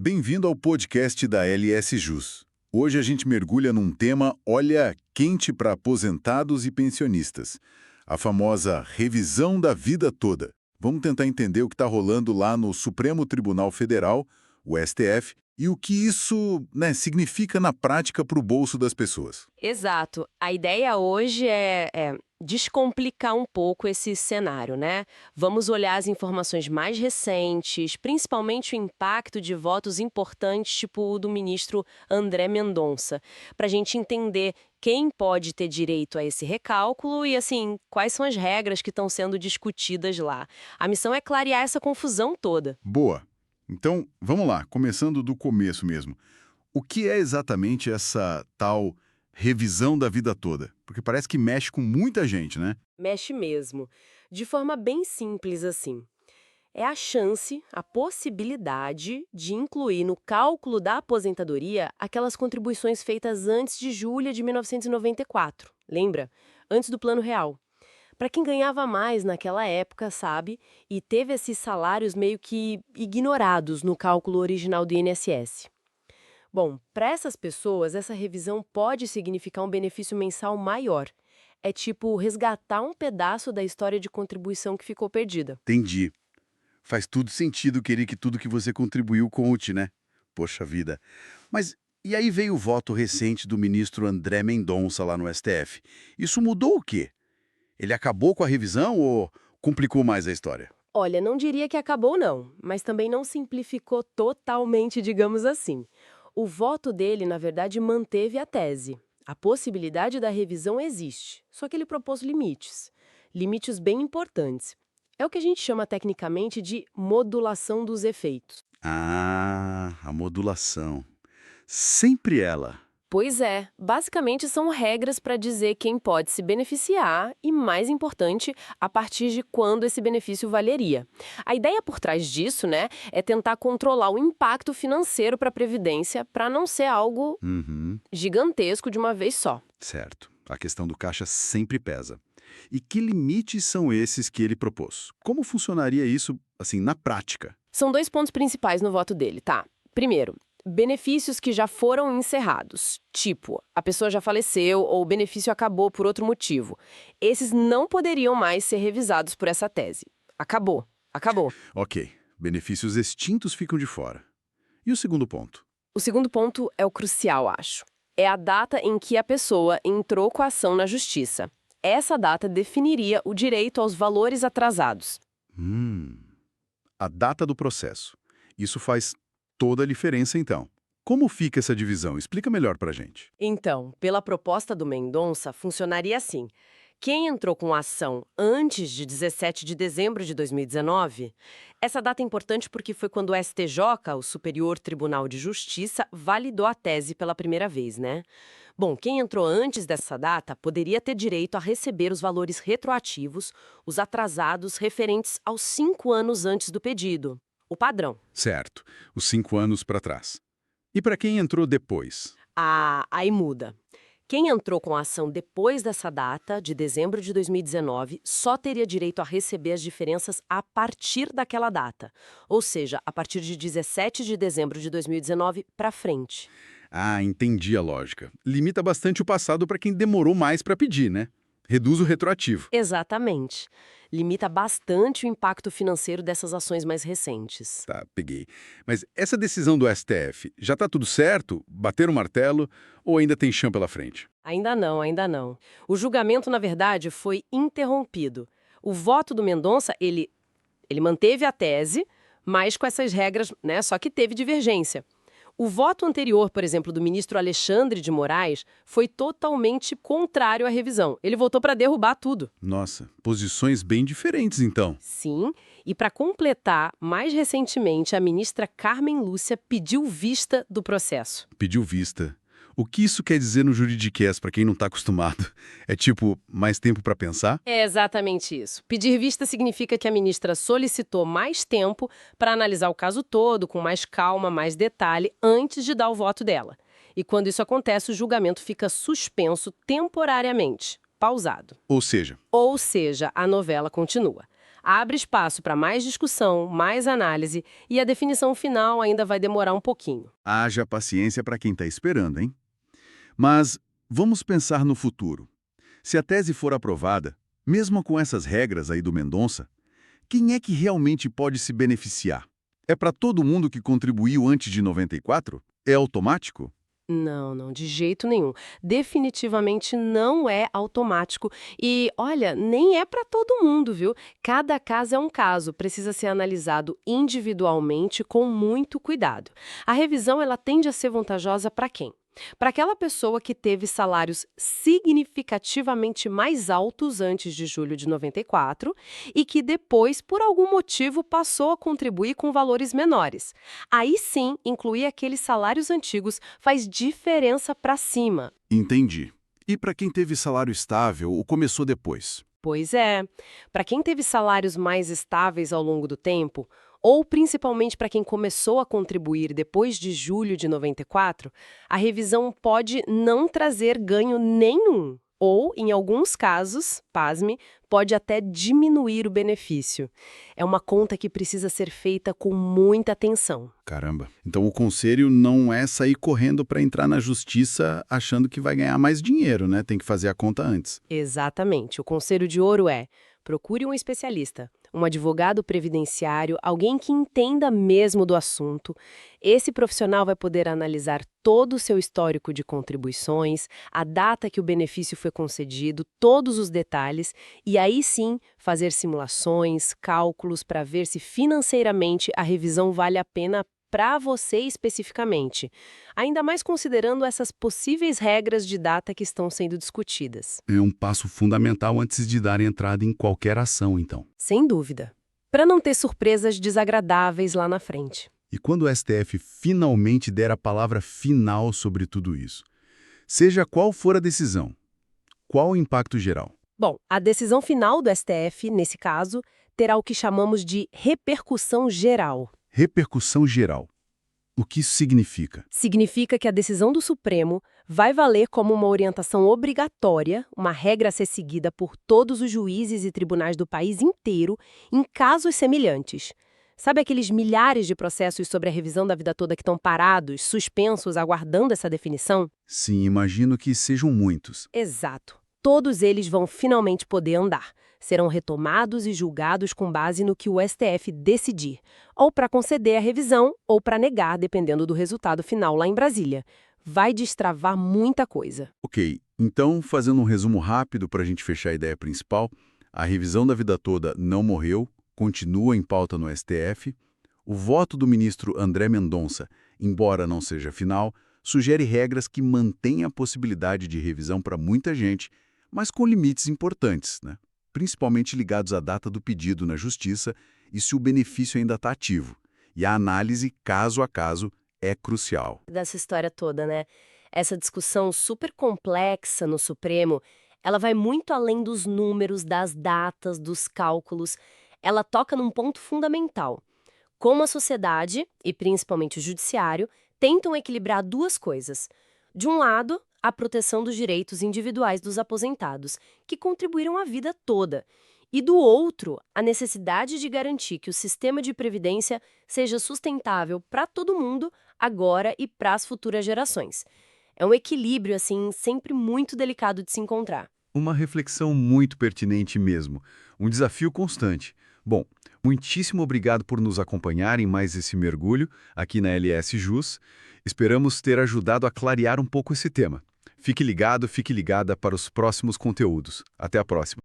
Bem-vindo ao podcast da LS Jus. Hoje a gente mergulha num tema, olha, quente para aposentados e pensionistas. A famosa revisão da vida toda. Vamos tentar entender o que está rolando lá no Supremo Tribunal Federal, o STF, e o que isso, significa na prática para o bolso das pessoas. Exato. A ideia hoje é descomplicar um pouco esse cenário, né? Vamos olhar as informações mais recentes, principalmente o impacto de votos importantes, tipo o do ministro André Mendonça, para a gente entender quem pode ter direito a esse recálculo e, assim, quais são as regras que estão sendo discutidas lá. A missão é clarear essa confusão toda. Boa. Então, vamos lá, começando do começo mesmo. O que é exatamente essa tal revisão da vida toda? Porque parece que mexe com muita gente, né? Mexe mesmo. De forma bem simples assim. É a chance, a possibilidade de incluir no cálculo da aposentadoria aquelas contribuições feitas antes de julho de 1994. Lembra? Antes do Plano Real. Para quem ganhava mais naquela época, sabe? E teve esses salários meio que ignorados no cálculo original do INSS. Bom, para essas pessoas, essa revisão pode significar um benefício mensal maior. É tipo resgatar um pedaço da história de contribuição que ficou perdida. Entendi. Faz tudo sentido querer que tudo que você contribuiu conte, né? Poxa vida. Mas e aí veio o voto recente do ministro André Mendonça lá no STF. Isso mudou o quê? Ele acabou com a revisão ou complicou mais a história? Olha, não diria que acabou não, mas também não simplificou totalmente, digamos assim. O voto dele, na verdade, manteve a tese. A possibilidade da revisão existe, só que ele propôs limites. Limites bem importantes. É o que a gente chama tecnicamente de modulação dos efeitos. Ah, a modulação. Sempre ela. Pois é, basicamente são regras para dizer quem pode se beneficiar e, mais importante, a partir de quando esse benefício valeria. A ideia por trás disso, né, é tentar controlar o impacto financeiro para a Previdência para não ser algo Uhum, gigantesco de uma vez só. certo. A questão do caixa sempre pesa. E que limites são esses que ele propôs? Como funcionaria isso, assim, na prática? São dois pontos principais no voto dele, tá? Primeiro, benefícios que já foram encerrados, tipo, a pessoa já faleceu ou o benefício acabou por outro motivo. Esses não poderiam mais ser revisados por essa tese. Acabou. Acabou. Ok, benefícios extintos ficam de fora. E o segundo ponto? O segundo ponto é o crucial, acho. É a data em que a pessoa entrou com a ação na justiça. Essa data definiria o direito aos valores atrasados. Hum, a data do processo. Isso faz toda a diferença, então. Como fica essa divisão? Explica melhor pra gente. Então, pela proposta do Mendonça, funcionaria assim. Quem entrou com a ação antes de 17 de dezembro de 2019, essa data é importante porque foi quando o STJ, o Superior Tribunal de Justiça, validou a tese pela primeira vez, né? Bom, quem entrou antes dessa data poderia ter direito a receber os valores retroativos, os atrasados referentes aos 5 anos antes do pedido. O padrão. Certo, os 5 anos para trás. E para quem entrou depois? Aí muda. Quem entrou com a ação depois dessa data, de dezembro de 2019, só teria direito a receber as diferenças a partir daquela data. Ou seja, a partir de 17 de dezembro de 2019 para frente. Ah, entendi a lógica. Limita bastante o passado para quem demorou mais para pedir, né? Reduz o retroativo. Exatamente. Limita bastante o impacto financeiro dessas ações mais recentes. Tá, peguei. Mas essa decisão do STF, já tá tudo certo? Bater o martelo ou ainda tem chão pela frente? Ainda não, ainda não. O julgamento, na verdade, foi interrompido. O voto do Mendonça, ele manteve a tese, mas com essas regras, né, só que teve divergência. O voto anterior, por exemplo, do ministro Alexandre de Moraes, foi totalmente contrário à revisão. Ele votou para derrubar tudo. Nossa, posições bem diferentes então. Sim, e para completar, mais recentemente, a ministra Carmen Lúcia pediu vista do processo. Pediu vista. O que isso quer dizer no juridiquês para quem não está acostumado? É tipo, mais tempo para pensar? É exatamente isso. Pedir vista significa que a ministra solicitou mais tempo para analisar o caso todo, com mais calma, mais detalhe, antes de dar o voto dela. E quando isso acontece, o julgamento fica suspenso temporariamente, pausado. Ou seja, Ou seja, a novela continua. abre espaço para mais discussão, mais análise, e a definição final ainda vai demorar um pouquinho. Haja paciência para quem está esperando, hein? Mas vamos pensar no futuro. Se a tese for aprovada, mesmo com essas regras aí do Mendonça, quem é que realmente pode se beneficiar? É para todo mundo que contribuiu antes de 94? É automático? Não, não, de jeito nenhum. Definitivamente não é automático. E, olha, nem é para todo mundo, viu? Cada caso é um caso, precisa ser analisado individualmente com muito cuidado. A revisão, ela tende a ser vantajosa para quem? Para aquela pessoa que teve salários significativamente mais altos antes de julho de 94 e que depois, por algum motivo, passou a contribuir com valores menores. Aí sim, incluir aqueles salários antigos faz diferença para cima. Entendi. E para quem teve salário estável ou começou depois? Pois é, para quem teve salários mais estáveis ao longo do tempo, ou principalmente para quem começou a contribuir depois de julho de 94, a revisão pode não trazer ganho nenhum. Ou, em alguns casos, pasme, pode até diminuir o benefício. É uma conta que precisa ser feita com muita atenção. Caramba. Então o conselho não é sair correndo para entrar na justiça achando que vai ganhar mais dinheiro, né? Tem que fazer a conta antes. Exatamente. O conselho de ouro é: procure um especialista, um advogado previdenciário, alguém que entenda mesmo do assunto. Esse profissional vai poder analisar todo o seu histórico de contribuições, a data que o benefício foi concedido, todos os detalhes, e aí sim fazer simulações, cálculos para ver se financeiramente a revisão vale a pena para você especificamente, ainda mais considerando essas possíveis regras de data que estão sendo discutidas. É um passo fundamental antes de dar entrada em qualquer ação, então. Sem dúvida. Para não ter surpresas desagradáveis lá na frente. E quando o STF finalmente der a palavra final sobre tudo isso, seja qual for a decisão, qual o impacto geral? Bom, a decisão final do STF, nesse caso, terá o que chamamos de repercussão geral. Repercussão geral. O que isso significa? Significa que a decisão do Supremo vai valer como uma orientação obrigatória, uma regra a ser seguida por todos os juízes e tribunais do país inteiro em casos semelhantes. Sabe aqueles milhares de processos sobre a revisão da vida toda que estão parados, suspensos, aguardando essa definição? Sim, imagino que sejam muitos. Exato. Todos eles vão finalmente poder andar. Serão retomados e julgados com base no que o STF decidir, ou para conceder a revisão ou para negar, dependendo do resultado final lá em Brasília. Vai destravar muita coisa. Ok, então, fazendo um resumo rápido para a gente fechar a ideia principal, a revisão da vida toda não morreu, continua em pauta no STF. O voto do ministro André Mendonça, embora não seja final, sugere regras que mantêm a possibilidade de revisão para muita gente, mas com limites importantes, né? Principalmente ligados à data do pedido na Justiça e se o benefício ainda está ativo. E a análise, caso a caso, é crucial. Dessa história toda, né? Essa discussão super complexa no Supremo, ela vai muito além dos números, das datas, dos cálculos. Ela toca num ponto fundamental. Como a sociedade, e principalmente o judiciário, tentam equilibrar duas coisas. De um lado, a proteção dos direitos individuais dos aposentados, que contribuíram a vida toda. E do outro, a necessidade de garantir que o sistema de previdência seja sustentável para todo mundo, agora e para as futuras gerações. É um equilíbrio, assim, sempre muito delicado de se encontrar. Uma reflexão muito pertinente mesmo. Um desafio constante. Bom, muitíssimo obrigado por nos acompanhar em mais esse mergulho aqui na LS Jus. Esperamos ter ajudado a clarear um pouco esse tema. Fique ligado, fique ligada para os próximos conteúdos. Até a próxima.